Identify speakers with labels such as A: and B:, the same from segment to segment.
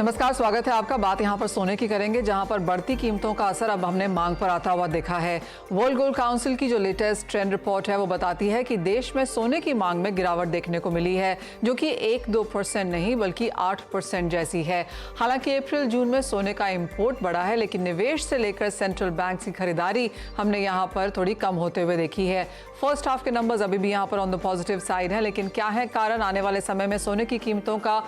A: नमस्कार, स्वागत है आपका। बात यहां पर सोने की करेंगे, जहां पर बढ़ती कीमतों का असर अब हमने मांग पर आता हुआ देखा है। वर्ल्ड गोल्ड काउंसिल की जो लेटेस्ट ट्रेंड रिपोर्ट है वो बताती है कि देश में सोने की मांग में गिरावट देखने को मिली है, जो कि 1-2% नहीं बल्कि 8% जैसी है। हालांकि अप्रैल जून में सोने का इंपोर्ट बढ़ा है, लेकिन निवेश से लेकर सेंट्रल बैंक की खरीदारी हमने यहाँ पर थोड़ी कम होते हुए देखी है। फर्स्ट हाफ के नंबर्स अभी भी यहाँ पर ऑन द पॉजिटिव साइड है, लेकिन क्या है कारण? आने वाले समय में सोने की कीमतों का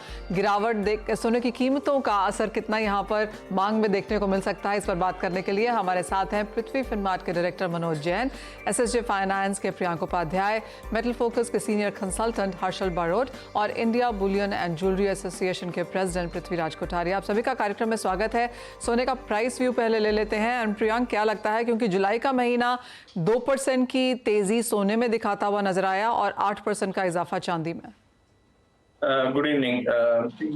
A: सोने की कीमतों का असर कितना यहाँ पर मांग में देखने को मिल सकता है, इस पर बात करने के लिए हमारे साथ हैं पृथ्वी फिनमार्ट के director Manoj Jain, SSJ finance के प्रियांक उपाध्याय, मेटल फोकस के सीनियर कंसल्टेंट हर्षल बारोट और India Boolean and jewellery association के प्रेसिडेंट पृथ्वीराज कोठारिया। आप सभी का कार्यक्रम में स्वागत है। सोने का प्राइस व्यू पहले ले लेते हैं। एंड प्रियांक, क्या लगता है, क्योंकि जुलाई का महीना 2% की तेजी सोने में दिखाता हुआ नजर आया और 8% का इजाफा चांदी में।
B: Good evening.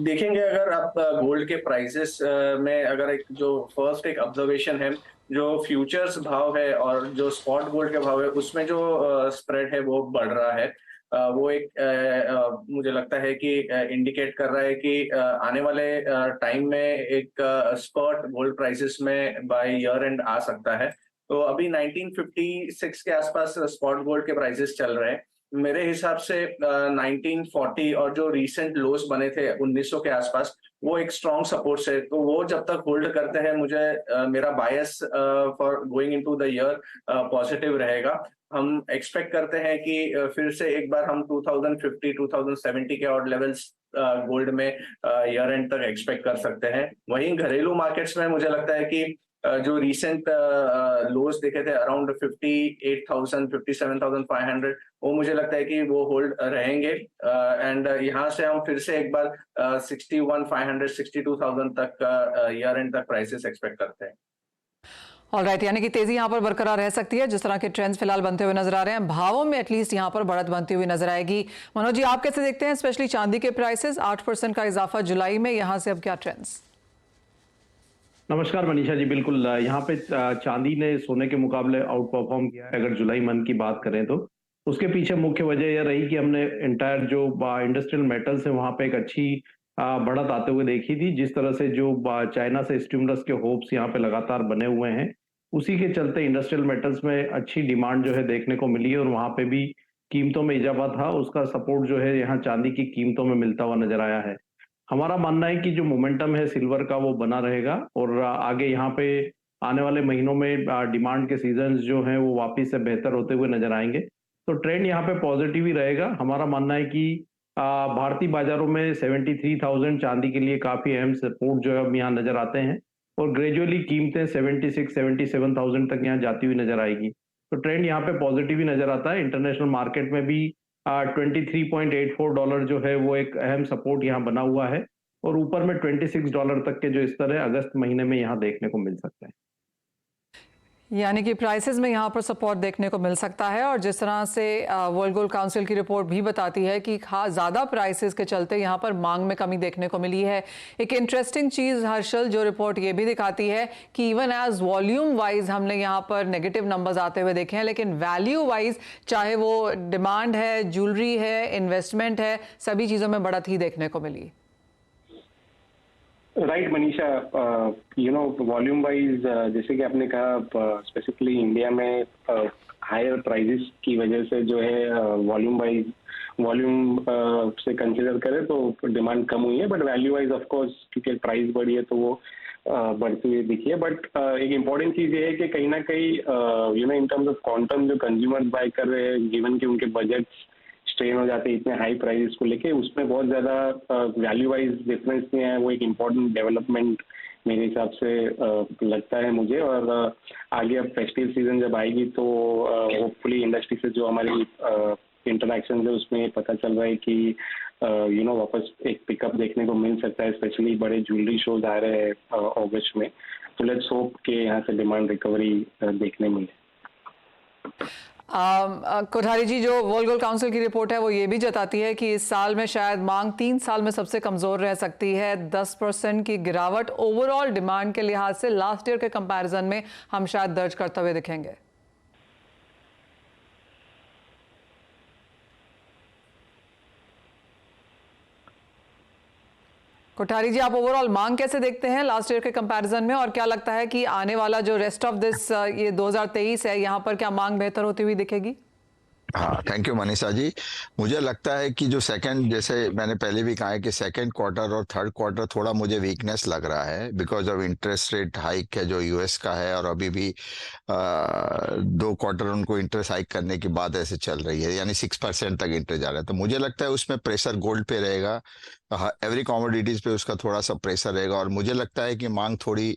B: देखेंगे अगर आप गोल्ड के प्राइसेस में अगर एक जो फर्स्ट एक ऑब्जर्वेशन है, जो फ्यूचर्स भाव है और जो स्पॉट गोल्ड के भाव है उसमें जो स्प्रेड है वो बढ़ रहा है। वो एक मुझे लगता है कि इंडिकेट कर रहा है कि आने वाले टाइम में एक स्पॉट गोल्ड प्राइसेस में बाय ईयर एंड आ सकता है। तो अभी 1956 के आसपास स्पॉट गोल्ड के प्राइसेस चल रहे हैं। मेरे हिसाब से 1940 और जो रीसेंट लोस बने थे 1900 के आसपास, वो एक स्ट्रॉन्ग सपोर्ट से, तो वो जब तक होल्ड करते हैं मुझे मेरा bias for going into the year positive रहेगा। हम एक्सपेक्ट करते हैं कि फिर से एक बार हम 2050 2070 के और लेवल्स गोल्ड में ईयर एंड तक एक्सपेक्ट कर सकते हैं। वहीं घरेलू मार्केट्स में मुझे लगता है कि जो रिसेंट लोज देखे थे अराउंड 58,000 57,500, वो मुझे लगता है कि वो होल्ड रहेंगे। एंड यहाँ से हम फिर से एक बार 61,500 62,000 तक ईयर एंड तक प्राइसेस एक्सपेक्ट करते हैं।
A: ऑलराइट, यानी कि तेजी यहाँ पर बरकरार रह सकती है। जिस तरह के ट्रेंड्स फिलहाल बनते हुए नजर आ रहे हैं, भावों में एटलीस्ट यहाँ पर बढ़त बनती हुई नजर आएगी। मनोज जी, आप कैसे देखते हैं, स्पेशली चांदी के प्राइसेस 8% का इजाफा जुलाई में, यहाँ से अब क्या ट्रेंड्स?
C: नमस्कार मनीषा जी, बिल्कुल यहाँ पे चांदी ने सोने के मुकाबले आउट परफॉर्म किया है। अगर जुलाई मंथ की बात करें तो उसके पीछे मुख्य वजह यह रही कि हमने इंटायर जो इंडस्ट्रियल मेटल्स है वहां पे एक अच्छी बढ़त आते हुए देखी थी। जिस तरह से जो चाइना से स्टिमुलस के होप्स यहाँ पे लगातार बने हुए हैं, उसी के चलते इंडस्ट्रियल मेटल्स में अच्छी डिमांड जो है देखने को मिली है और वहां पे भी कीमतों में इजाफा था। उसका सपोर्ट जो है यहाँ चांदी की कीमतों में मिलता हुआ नजर आया है। हमारा मानना है कि जो मोमेंटम है सिल्वर का वो बना रहेगा और आगे यहाँ पे आने वाले महीनों में डिमांड के सीजन्स जो हैं वो वापस से बेहतर होते हुए नजर आएंगे। तो ट्रेंड यहाँ पे पॉजिटिव ही रहेगा। हमारा मानना है कि भारतीय बाजारों में 73,000 चांदी के लिए काफी अहम सपोर्ट जो है अब यहाँ नजर आते हैं और ग्रेजुअली कीमतें 76-77,000 तक यहाँ जाती हुई नजर आएगी। तो ट्रेंड यहाँ पे पॉजिटिव ही नजर आता है। इंटरनेशनल मार्केट में भी $23.84 जो है वो एक अहम सपोर्ट यहाँ बना हुआ है और ऊपर में $26 तक के जो स्तर है अगस्त महीने में यहाँ देखने को मिल सकता है।
A: यानी कि प्राइसेस में यहाँ पर सपोर्ट देखने को मिल सकता है। और जिस तरह से वर्ल्ड गोल्ड काउंसिल की रिपोर्ट भी बताती है कि खास ज़्यादा प्राइसेस के चलते यहाँ पर मांग में कमी देखने को मिली है। एक इंटरेस्टिंग चीज़ हर्षल, जो रिपोर्ट ये भी दिखाती है कि इवन एज वॉल्यूम वाइज हमने यहाँ पर नेगेटिव नंबर्स आते हुए देखे हैं, लेकिन वैल्यू वाइज चाहे वो डिमांड है, ज्वेलरी है, इन्वेस्टमेंट है, सभी चीज़ों में बढ़त ही देखने को मिली।
D: राइट मनीषा, वॉल्यूम वाइज जैसे कि आपने कहा, स्पेसिफिकली इंडिया में हायर प्राइसेस की वजह से जो है वॉल्यूम से कंसिडर करें तो डिमांड कम हुई है, but value wise of course क्योंकि प्राइस बढ़ी है तो वो बढ़ती हुई दिखी है। बट एक इम्पॉर्टेंट चीज ये है कि कहीं ना कहीं इन टर्म्स ऑफ क्वांटम जो कंज्यूमर्स बाय कर रहे हैं, गिवन कि उनके बजट स्ट्रेन हो जाते हैं इतने हाई प्राइसेस को लेके, उसमें बहुत ज्यादा वैल्यू वाइज डिफरेंस नहीं है। वो एक इम्पोर्टेंट डेवलपमेंट मेरे हिसाब से लगता है मुझे। और आगे अब फेस्टिव सीजन जब आएगी तो होपफुली इंडस्ट्री से जो हमारी इंटरेक्शन है उसमें पता चल रहा है कि वापस एक पिकअप देखने को मिल सकता है। स्पेशली बड़े ज्वेलरी शोज आ रहे हैं अगस्त में, तो लेट्स होप कि यहाँ से डिमांड रिकवरी देखने मिले।
A: कोठारी जी, जो वर्ल्ड गोल्ड काउंसिल की रिपोर्ट है वो ये भी जताती है कि इस साल में शायद मांग 3 साल में सबसे कमजोर रह सकती है। 10% की गिरावट ओवरऑल डिमांड के लिहाज से लास्ट ईयर के कंपैरिजन में हम शायद दर्ज करते हुए दिखेंगे। कोठारी जी, आप ओवरऑल मांग कैसे देखते हैं लास्ट ईयर के कंपैरिजन में, और क्या लगता है कि आने वाला जो रेस्ट ऑफ दिस ये 2023 है, यहाँ पर क्या मांग बेहतर होती हुई दिखेगी?
E: हाँ, थैंक यू मनीषा जी। मुझे लगता है कि जो सेकंड, जैसे मैंने पहले भी कहा है कि सेकंड क्वार्टर और थर्ड क्वार्टर थोड़ा मुझे वीकनेस लग रहा है because of interest rate hike है जो यूएस का है, और अभी भी 2 क्वार्टर उनको इंटरेस्ट हाइक करने की बात ऐसे चल रही है, यानी 6% तक इंटरेस्ट जा रहा है। तो मुझे लगता है उसमें प्रेशर गोल्ड पे रहेगा, एवरी कमोडिटीज पे उसका थोड़ा सा प्रेशर रहेगा, और मुझे लगता है कि मांग थोड़ी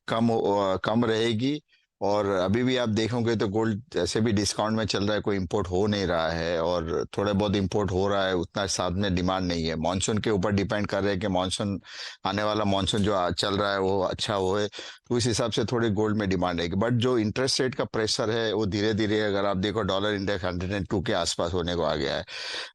E: कम रहेगी। और अभी भी आप देखोगे तो गोल्ड ऐसे भी डिस्काउंट में चल रहा है, कोई इंपोर्ट हो नहीं रहा है, और थोड़े बहुत इंपोर्ट हो रहा है, उतना साथ में डिमांड नहीं है। मानसून के ऊपर डिपेंड कर रहे हैं कि मानसून, आने वाला मानसून जो चल रहा है वो अच्छा होए, तो उस हिसाब से थोड़ी गोल्ड में डिमांड रहेगी। बट जो इंटरेस्ट रेट का प्रेशर है वो धीरे धीरे, अगर आप देखो डॉलर इंडेक्स 102 के आसपास होने को आ गया है,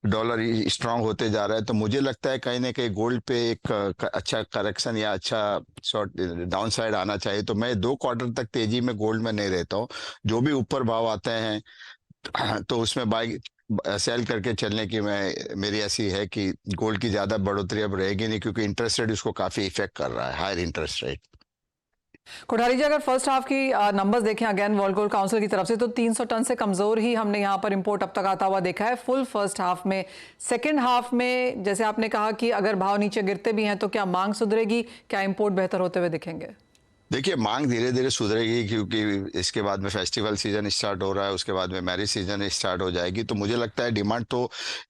E: डॉलर स्ट्रांग होते जा रहा है, तो मुझे लगता है कहीं ना कहीं गोल्ड पे एक अच्छा करेक्शन या अच्छा शॉर्ट डाउन साइड आना चाहिए। तो मैं 2 क्वार्टर तक तेजी में गोल्ड में नहीं रहता हूँ। जो भी ऊपर भाव आते हैं तो उसमें बाई सेल करके चलने की मेरी ऐसी है कि गोल्ड की ज्यादा बढ़ोतरी अब रहेगी नहीं, क्योंकि इंटरेस्ट रेट उसको काफी इफेक्ट कर रहा है, हायर इंटरेस्ट रेट।
A: कोठारी जी, अगर फर्स्ट हाफ की नंबर्स देखें अगेन वर्ल्ड गोल्ड काउंसिल की तरफ से, तो 300 टन से कमजोर ही हमने यहाँ पर इंपोर्ट अब तक आता हुआ देखा है फुल फर्स्ट हाफ में। सेकंड हाफ में जैसे आपने कहा कि अगर भाव नीचे गिरते भी हैं तो क्या मांग सुधरेगी, क्या इंपोर्ट बेहतर होते हुए दिखेंगे?
E: देखिए, मांग धीरे धीरे सुधरेगी, क्योंकि इसके बाद में फेस्टिवल सीजन स्टार्ट हो रहा है, उसके बाद में मैरिज सीजन स्टार्ट हो जाएगी, तो मुझे लगता है डिमांड तो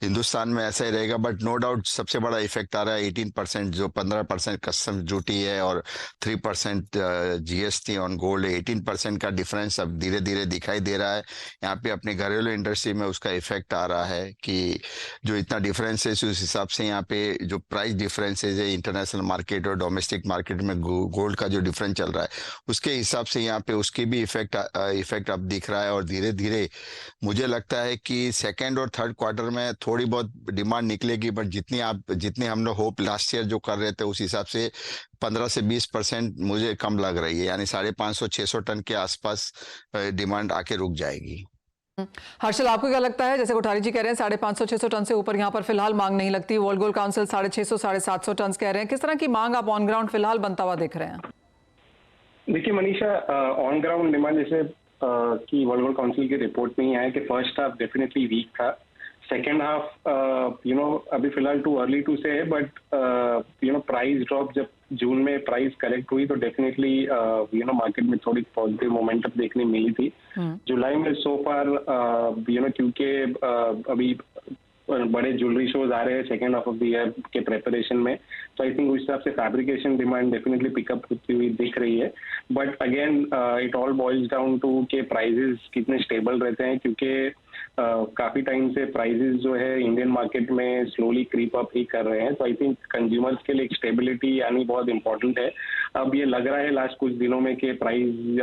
E: हिंदुस्तान में ऐसा ही रहेगा। बट नो डाउट सबसे बड़ा इफेक्ट आ रहा है 18%, जो 15% कस्टम ड्यूटी है और 3% जीएसटी ऑन गोल्ड, 18% का डिफरेंस अब धीरे धीरे दिखाई दे रहा है। यहाँ पे अपनी घरेलू इंडस्ट्री में उसका इफेक्ट आ रहा है कि जो इतना डिफरेंस है, उस हिसाब से यहाँ पे जो प्राइस डिफरेंसेज है इंटरनेशनल मार्केट और डोमेस्टिक मार्केट में गोल्ड का जो डिफरेंस चल रहा है, उसके हिसाब से यहाँ पे उसकी भी इफेक्ट अब दिख रहा है। और धीरे धीरे मुझे लगता है कि सेकंड और थर्ड क्वार्टर में थोड़ी बहुत डिमांड निकलेगी, बट जितनी हम लोग होप लास्ट ईयर जो कर रहे थे उस हिसाब से 15 से 20% मुझे कम लग रही है, यानी 550-600 टन के आसपास डिमांड आके रुक जाएगी।
A: हर्षल, आपको क्या लगता है? जैसे कोठारी जी कह रहे हैं 550-600 टन से ऊपर यहाँ पर फिलहाल मांग नहीं लगती, वर्ल्ड गोल्ड काउंसिल 650-750 टन कह रहे हैं, किस तरह की मांग आप ऑन ग्राउंड फिलहाल बनता हुआ देख रहे हैं?
D: देखिए मनीषा, ऑन ग्राउंड डिमांड जैसे कि वर्ल्ड गोल्ड काउंसिल की रिपोर्ट में ही आया कि फर्स्ट हाफ डेफिनेटली वीक था, सेकेंड हाफ अभी फिलहाल टू अर्ली टू से है, बट प्राइस ड्रॉप जब जून में प्राइस करेक्ट हुई तो डेफिनेटली मार्केट में थोड़ी पॉजिटिव मोमेंटम देखने मिली थी। जुलाई में सो फार क्योंकि अभी बड़े ज्वेलरी शोज आ रहे हैं second half of the year के प्रेपरेशन में, तो आई थिंक उस हिसाब से फैब्रिकेशन डिमांड डेफिनेटली पिकअप होती हुई दिख रही है। But again it all boils down to के प्राइजेस कितने स्टेबल रहते हैं, क्योंकि काफी टाइम से प्राइजेस जो है इंडियन मार्केट में स्लोली क्रीप अप ही कर रहे हैं, तो आई थिंक कंज्यूमर्स के लिए एक स्टेबिलिटी आनी बहुत इंपॉर्टेंट है। अब ये लग रहा है लास्ट कुछ दिनों में कि प्राइस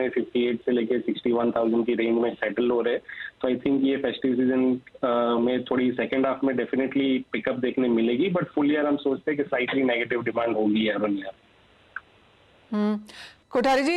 D: 58 से लेके 61,000 की रेंज में सेटल हो रहे हैं, तो आई थिंक ये फेस्टिव सीजन में थोड़ी सेकेंड हाफ में डेफिनेटली पिकअप देखने मिलेगी, बट फुल ईयर हम सोचते हैं कि स्लाइटली नेगेटिव डिमांड होगी ईयर।
A: कोठारी जी,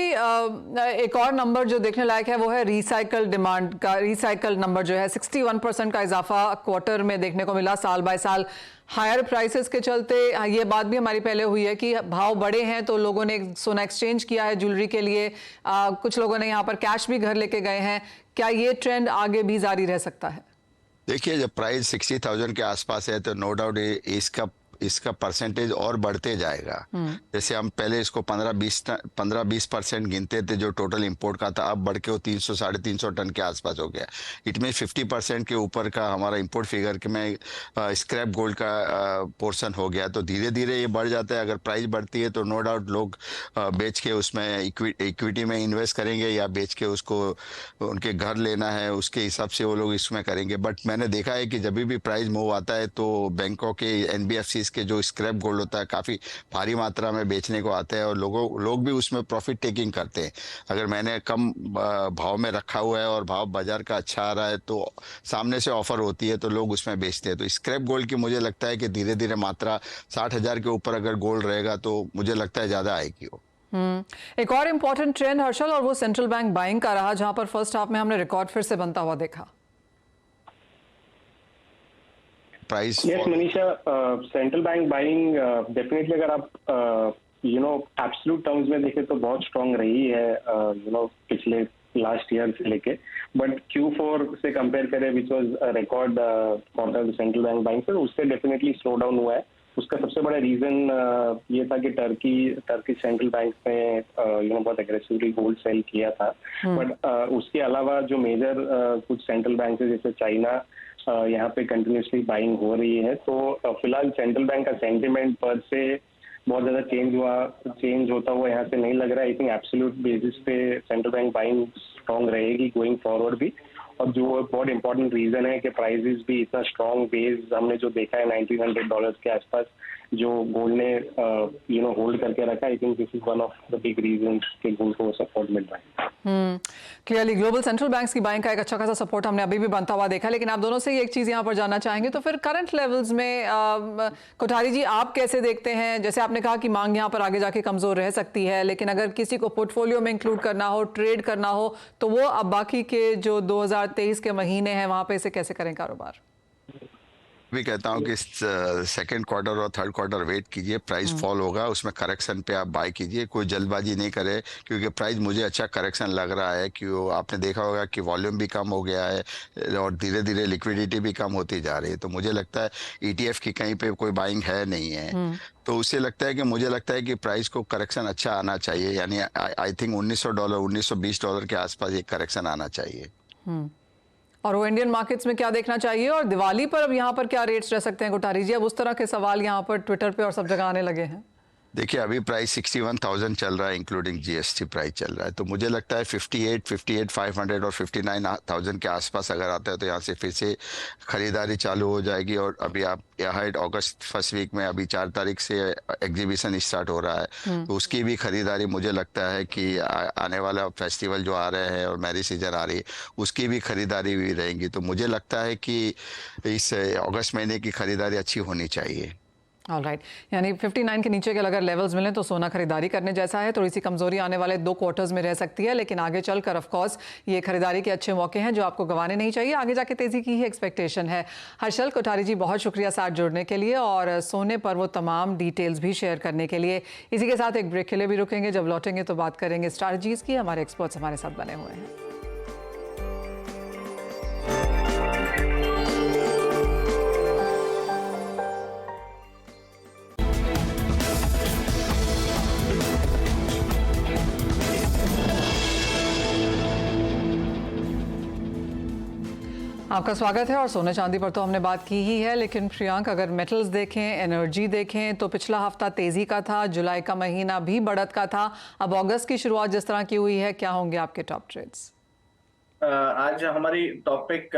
A: एक और नंबर जो देखने लायक है वो है रिसाइकल डिमांड का। रिसाइकल नंबर जो है 61% का इजाफा क्वार्टर में देखने को मिला साल बाय साल। हायर प्राइसेस के चलते ये बात भी हमारी पहले हुई है कि भाव बढ़े हैं तो लोगों ने सोना एक्सचेंज किया है ज्वेलरी के लिए, कुछ लोगों ने यहाँ पर कैश भी घर लेके गए हैं। क्या ये ट्रेंड आगे भी जारी रह सकता है?
E: देखिए, जब प्राइस 60,000 के आसपास है तो नो डाउट इसका परसेंटेज और बढ़ते जाएगा। जैसे हम पहले इसको 15-20% गिनते थे जो टोटल इंपोर्ट का था, अब बढ़ के वो 300-350 टन के आसपास हो गया। इट में 50% के ऊपर का हमारा इंपोर्ट फिगर के में स्क्रैप गोल्ड का पोर्शन हो गया, तो धीरे धीरे ये बढ़ जाता है। अगर प्राइस बढ़ती है तो नो डाउट लोग बेच के उसमें इक्विटी में इन्वेस्ट करेंगे, या बेच के उसको उनके घर लेना है उसके हिसाब से वो लोग इसमें करेंगे। बट मैंने देखा है कि जब भी प्राइस मूव आता है तो बैंकों के NBFCs के जो स्क्रैप गोल्ड होता है काफी भारी मात्रा में बेचने को आते हैं, और लोग भी उसमें प्रॉफिट टेकिंग करते हैं। अगर मैंने कम भाव में रखा हुआ है और भाव बाजार का अच्छा आ रहा है तो सामने से ऑफर होती है तो लोग उसमें बेचते हैं। तो स्क्रैप गोल्ड की मुझे लगता है कि धीरे धीरे मात्रा 60,000 के ऊपर अगर गोल्ड रहेगा तो मुझे लगता है ज्यादा आएगी वो।
A: एक और इम्पोर्टेंट ट्रेंड हर्षल, और वो सेंट्रल बैंक बाइंग का रहा, जहां पर फर्स्ट हाफ में हमने रिकॉर्ड फिर से बनता हुआ देखा।
E: Price
D: yes Manisha, central bank buying definitely अगर आप एब्सोल्यूट टर्म्स में देखें तो बहुत स्ट्रांग रही है पिछले लास्ट ईयर से लेके, बट Q4 से कंपेयर करें which was record quarter central bank buying से, उससे डेफिनेटली स्लो डाउन हुआ है। उसका सबसे बड़ा रीजन ये था कि टर्की सेंट्रल बैंक ने बहुत एग्रेसिवली गोल्ड सेल किया था, बट उसके अलावा जो मेजर कुछ सेंट्रल बैंक है जैसे चाइना यहाँ पे कंटिन्यूसली बाइंग हो रही है। तो फिलहाल सेंट्रल बैंक का सेंटिमेंट पर से बहुत ज्यादा चेंज होता हुआ यहाँ से नहीं लग रहा है। आई थिंक एब्सोल्यूट बेसिस पे सेंट्रल बैंक बाइंग स्ट्रॉन्ग रहेगी गोइंग फॉरवर्ड भी। और जो बहुत इंपॉर्टेंट रीजन है कि प्राइसेस भी इतना स्ट्रॉन्ग बेस हमने जो देखा है $1,900 के आसपास जो गोल्ड ने होल्ड करके रखा, I think this is one of the big reasons कि गोल्ड को सपोर्ट मिल रहा है।
A: क्लियरली ग्लोबल सेंट्रल बैंक्स की बाइंग का एक अच्छा खासा सपोर्ट हमने अभी भी बनता हुआ देखा, लेकिन आप दोनों से एक चीज़ यहाँ पर जानना चाहेंगे तो फिर करंट लेवल्स में कोठारी जी आप कैसे देखते हैं? जैसे आपने कहा कि मांग यहाँ पर आगे जाके कमजोर रह सकती है, लेकिन अगर किसी को पोर्टफोलियो में इंक्लूड करना हो, ट्रेड करना हो, तो वो अब बाकी के जो 2023 के महीने हैं वहाँ पे इसे कैसे करें कारोबार?
E: भी कहता हूँ कि सेकंड क्वार्टर और थर्ड क्वार्टर वेट कीजिए, प्राइस फॉल होगा, उसमें करेक्शन पे आप बाय कीजिए, कोई जल्दबाजी नहीं करे, क्योंकि प्राइस मुझे अच्छा करेक्शन लग रहा है कि आपने देखा होगा कि वॉल्यूम भी कम हो गया है और धीरे धीरे लिक्विडिटी भी कम होती जा रही है। तो मुझे लगता है ETF की कहीं पे कोई बाइंग है नहीं है, तो उससे लगता है कि मुझे लगता है कि प्राइस को करेक्शन अच्छा आना चाहिए, यानी आई थिंक $1,900 $1,920 के आसपास एक करेक्शन आना चाहिए।
A: और वो इंडियन मार्केट्स में क्या देखना चाहिए और दिवाली पर अब यहाँ पर क्या रेट्स रह सकते हैं कोठारी जी? अब उस तरह के सवाल यहाँ पर ट्विटर पे और सब जगह आने लगे हैं।
E: देखिए अभी प्राइस 61,000 चल रहा है, इंक्लूडिंग GST प्राइस चल रहा है, तो मुझे लगता है 58,500 और 59,000 के आसपास अगर आता है तो यहाँ से फिर से खरीदारी चालू हो जाएगी। और अभी आप यहाँ अगस्त फर्स्ट वीक में अभी 4 तारीख से एग्जीबिशन स्टार्ट हो रहा है, तो उसकी भी खरीदारी मुझे लगता है कि आने वाला फेस्टिवल जो आ रहे हैं और मैरिज सीजन आ रही है उसकी भी खरीदारी भी रहेंगी। तो मुझे लगता है कि इस अगस्त महीने की खरीदारी अच्छी होनी चाहिए।
A: ऑलराइट, यानी 59 के नीचे के अगर लेवल्स मिलें तो सोना खरीदारी करने जैसा है। थोड़ी सी कमजोरी आने वाले 2 क्वार्टर्स में रह सकती है, लेकिन आगे चलकर ऑफ कोर्स ये खरीदारी के अच्छे मौके हैं जो आपको गंवाने नहीं चाहिए। आगे जाके तेजी की ही एक्सपेक्टेशन है। हर्षल कोठारी जी बहुत शुक्रिया साथ जुड़ने के लिए और सोने पर वो तमाम डिटेल्स भी शेयर करने के लिए। इसी के साथ एक ब्रेक के लिए भी रुकेंगे, जब लौटेंगे तो बात करेंगे स्ट्रैटेजीज की। हमारे एक्सपर्ट्स हमारे साथ बने हुए हैं। आपका स्वागत है। और सोने चांदी पर तो हमने बात की ही है, लेकिन प्रियांक अगर मेटल्स देखें, एनर्जी देखें तो पिछला हफ्ता तेजी का था, जुलाई का महीना भी बढ़त का था। अब अगस्त की शुरुआत जिस तरह की हुई है, क्या होंगे आपके टॉप ट्रेड्स?
B: आज हमारी टॉपिक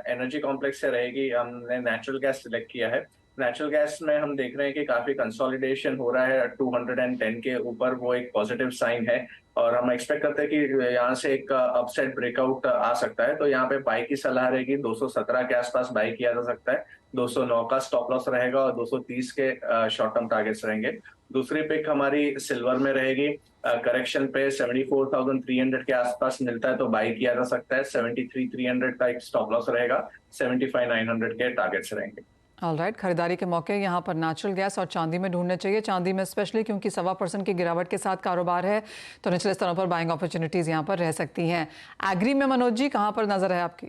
B: एनर्जी कॉम्प्लेक्स से रहेगी। हमने नेचुरल गैस सिलेक्ट किया है। नेचुरल गैस में हम देख रहे हैं कि काफी कंसोलिडेशन हो रहा है 210 के ऊपर, वो एक पॉजिटिव साइन है और हम एक्सपेक्ट करते हैं कि यहाँ से एक अपसाइड ब्रेकआउट आ सकता है। तो यहाँ पे बाई की सलाह रहेगी, 217 के आसपास बाई किया जा सकता है, 209 का स्टॉप लॉस रहेगा और 230 के शॉर्ट टर्म टारगेट्स रहेंगे। दूसरी पिक हमारी सिल्वर में रहेगी। करेक्शन पे 74,300 के आसपास मिलता है तो बाई किया जा सकता है, 73,300 का एक स्टॉप लॉस रहेगा, 75,900 के टारगेट्स रहेंगे।
A: ऑलराइट, खरीदारी के मौके यहाँ पर नेचुरल गैस और चांदी में ढूंढने चाहिए। चांदी में स्पेशली क्योंकि 1.25% की गिरावट के साथ कारोबार है, तो निचले स्तरों पर बाइंग अपॉर्चुनिटीज यहाँ पर रह सकती हैं। एग्री में मनोज जी कहाँ पर नजर है आपकी?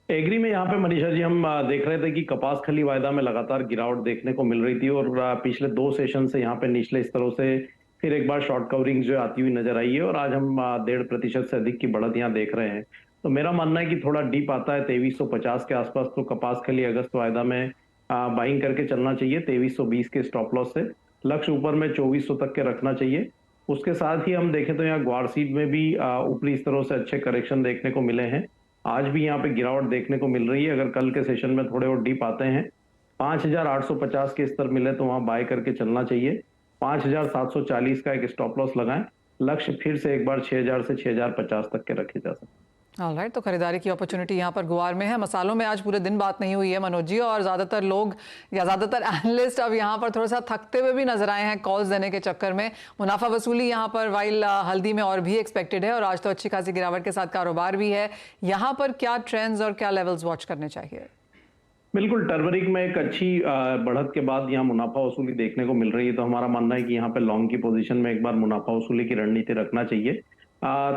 C: एग्री में यहाँ पे मनीषा जी हम देख रहे थे कि कपास खली वायदा में लगातार गिरावट देखने को मिल रही थी और पिछले 2 सेशन से यहाँ पे निचले स्तरों से फिर एक बार शॉर्ट कवरिंग जो आती हुई नजर आई है और आज हम 1.5% से अधिक की बढ़त यहाँ देख रहे हैं। तो मेरा मानना है कि थोड़ा डीप आता है 2350 के आसपास, तो कपास खली अगस्त वायदा में बाइंग करके चलना चाहिए। 2320 के स्टॉप लॉस से लक्ष्य ऊपर में 2400 तक के रखना चाहिए। उसके साथ ही हम देखें तो यहाँ ग्वार सीड में भी ऊपरी स्तरों से अच्छे करेक्शन देखने को मिले हैं। आज भी यहाँ पे गिरावट देखने को मिल रही है। अगर कल के सेशन में थोड़े और डीप आते हैं, 5850 के स्तर मिले तो वहां बाय करके चलना चाहिए। 5740 का एक स्टॉप लॉस लगाएं। लक्ष्य फिर से एक बार 6000 से 6050 तक के रखे जा सकते हैं।
A: ऑलराइट, तो खरीदारी की अपॉर्चुनिटी यहाँ पर गुआर में है। मसालों में आज पूरे दिन बात नहीं हुई है मनोज जी, और ज़्यादातर लोग या ज़्यादातर एनालिस्ट अब यहाँ पर थोड़ा सा थकते हुए भी नजर आए हैं कॉल्स देने के चक्कर में। मुनाफा वसूली यहाँ पर वाइल हल्दी में और भी एक्सपेक्टेड है और आज तो अच्छी खासी गिरावट के साथ कारोबार भी है। यहाँ पर क्या ट्रेंड्स और क्या लेवल्स वॉच करने चाहिए?
C: बिल्कुल, टर्मरिक में एक अच्छी बढ़त के बाद यहाँ मुनाफा वसूली देखने को मिल रही है, तो हमारा मानना है कि यहाँ पे लॉन्ग की पोजीशन में एक बार मुनाफा वसूली की रणनीति रखना चाहिए।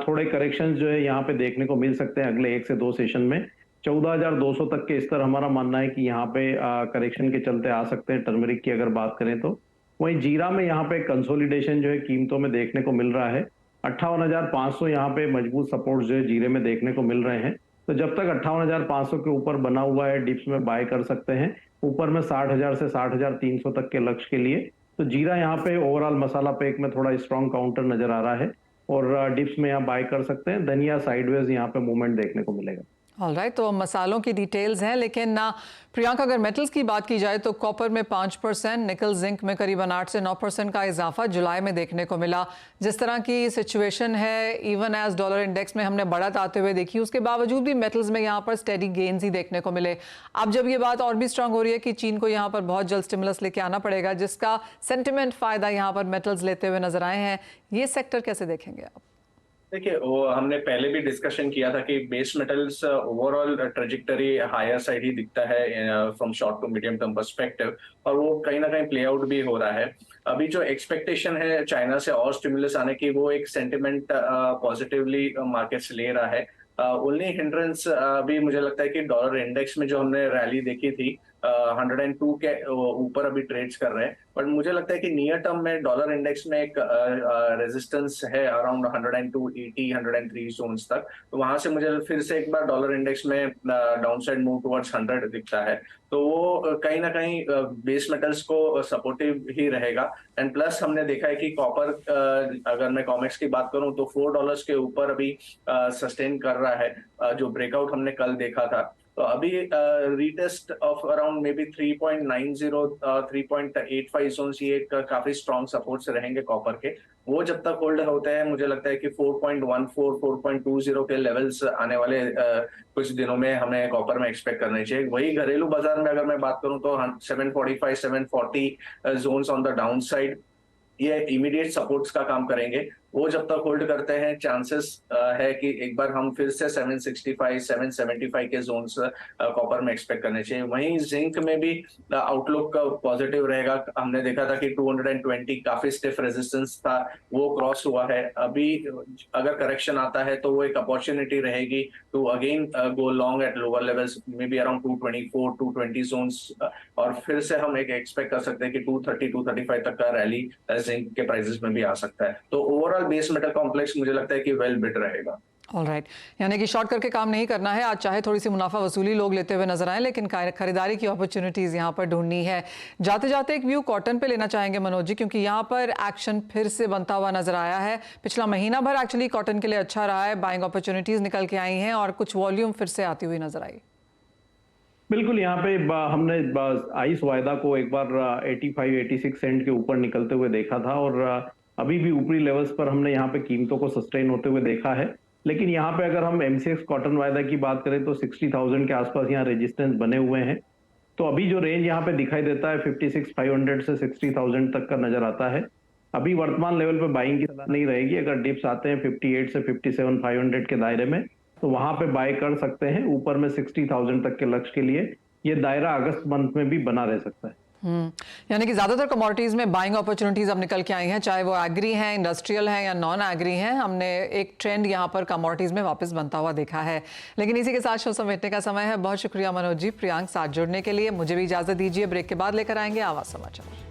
C: थोड़े करेक्शंस जो है यहाँ पे देखने को मिल सकते हैं अगले 1 से 2 सेशन में। 14,200 तक के स्तर हमारा मानना है कि यहाँ पे करेक्शन के चलते आ सकते हैं टर्मरिक की अगर बात करें तो। वहीं जीरा में यहाँ पे कंसोलिडेशन जो है कीमतों में देखने को मिल रहा है। 58,500 यहाँ पे मजबूत सपोर्ट जो है जीरे में देखने को मिल रहे हैं। तो जब तक 58,500 के ऊपर बना हुआ है डिप्स में बाय कर सकते हैं। ऊपर में 60,000 से 60,300 तक के लक्ष्य के लिए। तो जीरा यहाँ पे ओवरऑल मसाला पैक में थोड़ा स्ट्रॉन्ग काउंटर नजर आ रहा है और डिप्स में यहाँ बाय कर सकते हैं। धनिया साइडवेज यहाँ पे मूवमेंट देखने को मिलेगा।
A: ऑलराइट, तो मसालों की डिटेल्स हैं, लेकिन प्रियंका अगर मेटल्स की बात की जाए तो कॉपर में 5%, निकल जिंक में करीबन 8 से 9% का इजाफा जुलाई में देखने को मिला। जिस तरह की सिचुएशन है, इवन एज डॉलर इंडेक्स में हमने बढ़त आते हुए देखी, उसके बावजूद भी मेटल्स में यहाँ पर स्टेडी गेन्स ही देखने को मिले। अब जब ये बात और भी स्ट्रांग हो रही है कि चीन को यहाँ पर बहुत जल्द स्टिमुलस लेके आना पड़ेगा, जिसका सेंटिमेंट फायदा यहाँ पर मेटल्स लेते हुए नजर आए हैं, ये सेक्टर कैसे देखेंगे आप?
B: देखिए, वो हमने पहले भी डिस्कशन किया था कि base metals overall trajectory higher side ही दिखता है from short to medium term perspective, और वो कहीं ना कहीं प्ले आउट भी हो रहा है। अभी जो एक्सपेक्टेशन है चाइना से और स्टिमुलस आने की, वो एक सेंटिमेंट पॉजिटिवली मार्केट्स ले रहा है। ओनली हिंड्रेंस अभी मुझे लगता है कि डॉलर इंडेक्स में जो हमने रैली देखी थी 102 के ऊपर अभी ट्रेड्स कर रहे हैं, बट मुझे लगता है कि नियर टर्म में डॉलर इंडेक्स में एक रेजिस्टेंस है अराउंड 102, 80, 103 जोन्स तक। तो वहां से मुझे फिर से एक बार डॉलर इंडेक्स में डाउनसाइड मूव टुवर्ड्स 100 दिखता है, तो वो कहीं ना कहीं बेस मेटल्स को सपोर्टिव ही रहेगा। एंड प्लस हमने देखा है कि कॉपर, अगर मैं कॉमेक्स की बात करूं तो $4 के ऊपर अभी सस्टेन कर रहा है, जो ब्रेकआउट हमने कल देखा था। तो अभी retest of around may be 3.90, 3.85 zone, ये काफी स्ट्रॉन्ग सपोर्ट्स रहेंगे कॉपर के। वो जब तक होल्ड होते हैं, मुझे लगता है कि 4.14, 4.20 के लेवल्स आने वाले कुछ दिनों में हमें कॉपर में एक्सपेक्ट करने चाहिए। वही घरेलू बाजार में अगर मैं बात करूं तो 745, 740 zones on the downside, ये इमीडिएट सपोर्ट्स का काम करेंगे। वो जब तक होल्ड करते हैं, चांसेस है कि एक बार हम फिर से 765, 775 के जोन्स कॉपर में एक्सपेक्ट करने चाहिए। वहीं जिंक में भी आउटलुक पॉजिटिव रहेगा। हमने देखा था कि 220 काफी स्टिफ रेजिस्टेंस था, वो क्रॉस हुआ है। अभी अगर करेक्शन आता है तो वो एक अपॉर्चुनिटी रहेगी to again go long at lower levels, maybe around 224, 220 zones, और फिर से हम एक एक्सपेक्ट कर सकते हैं कि 230, 235 तक का रैली जिंक के प्राइसेस में भी आ सकता है। तो ओवरऑल बेस मेटल कॉम्प्लेक्स मुझे लगता है कि वेल बिड रहेगा।
A: ऑलराइट, यानी कि शॉर्ट करके काम नहीं करना है। आज चाहे थोड़ी सी मुनाफा वसूली लोग लेते हुए नजर आए, लेकिन खरीदारी की अपॉर्चुनिटीज यहाँ पर ढूंढनी है। जाते जाते एक व्यू कॉटन पे लेना चाहेंगे मनोज जी, क्योंकि यहाँ पर एक्शन फिर से बनता हुआ नजर आया है। पिछला महीना भर एक्चुअली कॉटन के लिए अच्छा रहा है, बाइंग अपॉर्चुनिटीज निकल के आई हैं और कुछ वॉल्यूम फिर से आती हुई नजर आई।
C: बिल्कुल, यहाँ पे हमने आइस वायदा को एक बार 85, 86 सेंट के ऊपर निकलते हुए देखा था और अभी भी ऊपरी लेवल्स पर हमने यहाँ पे कीमतों को सस्टेन होते हुए देखा है। लेकिन यहाँ पे अगर हम MCX कॉटन वायदा की बात करें तो 60,000 के आसपास यहाँ रेजिस्टेंस बने हुए हैं। तो अभी जो रेंज यहाँ पे दिखाई देता है 56,500 से 60,000 तक का नजर आता है। अभी वर्तमान लेवल पे बाइंग की सलाह नहीं रहेगी। अगर डिप्स आते हैं 58 से 57,500 के दायरे में, तो वहां पे बाय कर सकते हैं। ऊपर में 60,000 तक के लक्ष्य के लिए ये दायरा अगस्त मंथ में भी बना रह सकता है।
A: यानी कि ज्यादातर कमोडिटीज में बाइंग अपॉर्चुनिटीज अब निकल के आई हैं, चाहे वो एग्री हैं, इंडस्ट्रियल हैं या नॉन एग्री हैं। हमने एक ट्रेंड यहाँ पर कमोडिटीज में वापस बनता हुआ देखा है। लेकिन इसी के साथ शो समेटने का समय है। बहुत शुक्रिया मनोज जी, प्रियांक साथ जुड़ने के लिए। मुझे भी इजाजत दीजिए, ब्रेक के बाद लेकर आएंगे आवाज समाचार।